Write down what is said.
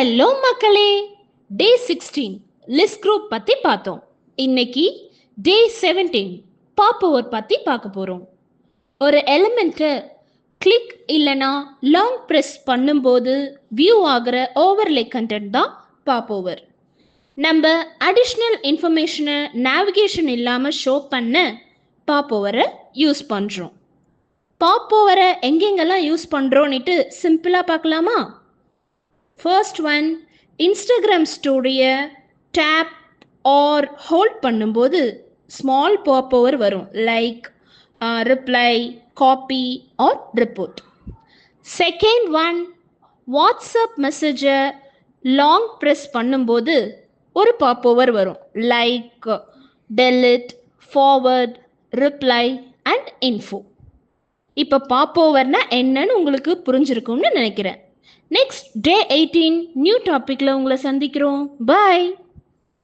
Hello மக்களே, டே 16 list group பற்றி பார்த்தோம். இன்னைக்கு டே 17 பாப்போவர் பற்றி பார்க்க போகிறோம். ஒரு எலிமெண்ட்டை கிளிக் இல்லைனா லாங் ப்ரெஸ் பண்ணும்போது வியூ ஆகிற ஓவர்லே கண்டென்ட் தான் பாப்போவர். நம்ம அடிஷ்னல் இன்ஃபர்மேஷனை நேவிகேஷன் இல்லாமல் ஷோ பண்ண பாப்போவரை யூஸ் பண்ணுறோம். பாப்போவரை எங்கெங்கெல்லாம் யூஸ் பண்ணுறோன்னுட்டு சிம்பிளாக பார்க்கலாமா? ஃபர்ஸ்ட் ஒன், இன்ஸ்டாகிராம் ஸ்டோரியை டேப் ஆர் ஹோல்ட் பண்ணும்போது ஸ்மால் பாப்போவர் வரும், like reply, copy or report. Second one, WhatsApp மெசேஜை லாங் ப்ரெஸ் பண்ணும்போது ஒரு பாப்போவர் வரும், like delete, forward, reply and info. இப்போ பாப்போவர்னா என்னன்னு உங்களுக்கு புரிஞ்சிருக்கும்னு நினைக்கிறேன். நெக்ஸ்ட் டே 18 நியூ டாபிக்ல உங்களை சந்திக்கிறோம். பாய்.